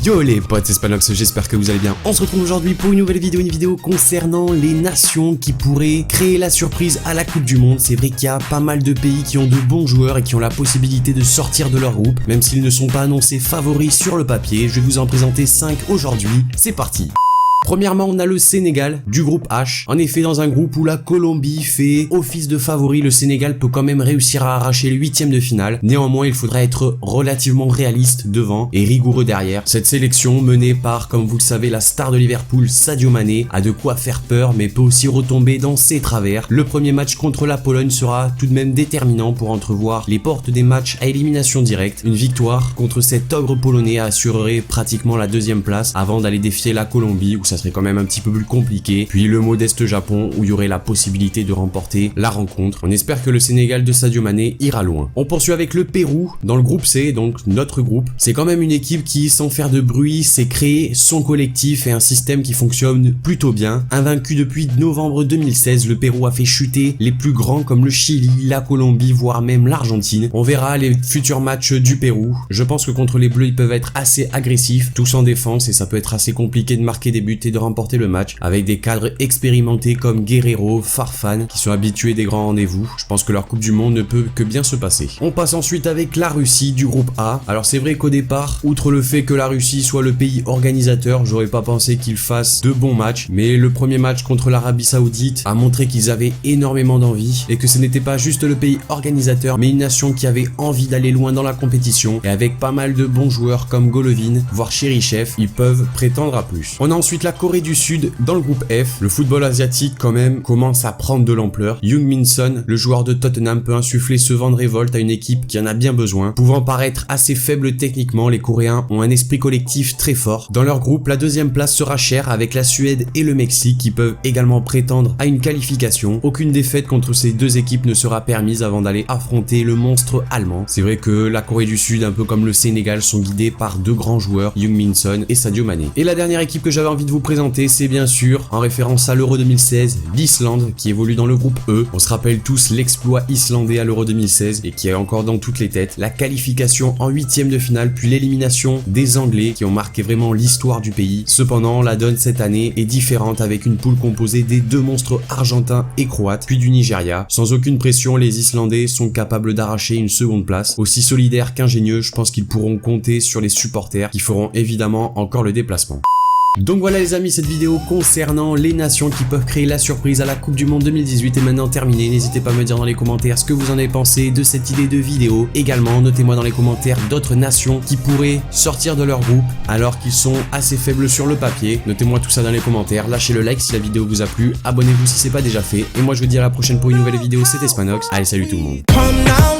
Yo les potes, c'est Spanox, j'espère que vous allez bien. On se retrouve aujourd'hui pour une nouvelle vidéo, concernant les nations qui pourraient créer la surprise à la Coupe du Monde. C'est vrai qu'il y a pas mal de pays qui ont de bons joueurs et qui ont la possibilité de sortir de leur groupe, même s'ils ne sont pas annoncés favoris sur le papier. Je vais vous en présenter 5 aujourd'hui, c'est parti. Premièrement, on a le Sénégal du groupe H. En effet, dans un groupe où la Colombie fait office de favori, le Sénégal peut quand même réussir à arracher le 8e de finale. Néanmoins, il faudra être relativement réaliste devant et rigoureux derrière. Cette sélection, menée par, comme vous le savez, la star de Liverpool, Sadio Mané, a de quoi faire peur, mais peut aussi retomber dans ses travers. Le premier match contre la Pologne sera tout de même déterminant pour entrevoir les portes des matchs à élimination directe. Une victoire contre cet ogre polonais assurerait pratiquement la 2e place avant d'aller défier la Colombie, où ça serait quand même un petit peu plus compliqué, puis le modeste Japon où il y aurait la possibilité de remporter la rencontre. On espère que le Sénégal de Sadio Mané ira loin. On poursuit avec le Pérou dans le groupe C, donc notre groupe. C'est quand même une équipe qui, sans faire de bruit, s'est créé son collectif et un système qui fonctionne plutôt bien. Invaincu depuis novembre 2016, le Pérou a fait chuter les plus grands comme le Chili, la Colombie, voire même l'Argentine. On verra les futurs matchs du Pérou. Je pense que contre les Bleus, ils peuvent être assez agressifs, tous en défense, et ça peut être assez compliqué de marquer des buts et de remporter le match avec des cadres expérimentés comme Guerrero, Farfan qui sont habitués des grands rendez-vous. Je pense que leur Coupe du Monde ne peut que bien se passer. On passe ensuite avec la Russie du groupe A. Alors c'est vrai qu'au départ, outre le fait que la Russie soit le pays organisateur, j'aurais pas pensé qu'ils fassent de bons matchs, mais le premier match contre l'Arabie Saoudite a montré qu'ils avaient énormément d'envie et que ce n'était pas juste le pays organisateur mais une nation qui avait envie d'aller loin dans la compétition, et avec pas mal de bons joueurs comme Golovin, voire Cherichev, ils peuvent prétendre à plus. On a ensuite la Corée du Sud dans le groupe F. Le football asiatique quand même commence à prendre de l'ampleur. Heung-min Son, le joueur de Tottenham, peut insuffler ce vent de révolte à une équipe qui en a bien besoin. Pouvant paraître assez faible techniquement, les Coréens ont un esprit collectif très fort. Dans leur groupe, la 2e place sera chère avec la Suède et le Mexique qui peuvent également prétendre à une qualification. Aucune défaite contre ces deux équipes ne sera permise avant d'aller affronter le monstre allemand. C'est vrai que la Corée du Sud, un peu comme le Sénégal, sont guidés par deux grands joueurs, Heung-min Son et Sadio Mané. Et la dernière équipe que j'avais envie de vous présenter, c'est bien sûr, en référence à l'Euro 2016, l'Islande qui évolue dans le groupe E. On se rappelle tous l'exploit islandais à l'Euro 2016 et qui est encore dans toutes les têtes. La qualification en 8e de finale, puis l'élimination des Anglais qui ont marqué vraiment l'histoire du pays. Cependant, la donne cette année est différente avec une poule composée des deux monstres argentins et croates, puis du Nigeria. Sans aucune pression, les Islandais sont capables d'arracher une seconde place. Aussi solidaires qu'ingénieux, je pense qu'ils pourront compter sur les supporters qui feront évidemment encore le déplacement. Donc voilà les amis, cette vidéo concernant les nations qui peuvent créer la surprise à la Coupe du Monde 2018 est maintenant terminée. N'hésitez pas à me dire dans les commentaires ce que vous en avez pensé de cette idée de vidéo. Également, notez-moi dans les commentaires d'autres nations qui pourraient sortir de leur groupe alors qu'ils sont assez faibles sur le papier. Notez-moi tout ça dans les commentaires, lâchez le like si la vidéo vous a plu, abonnez-vous si c'est pas déjà fait. Et moi je vous dis à la prochaine pour une nouvelle vidéo, c'était Spanox. Allez, salut tout le monde.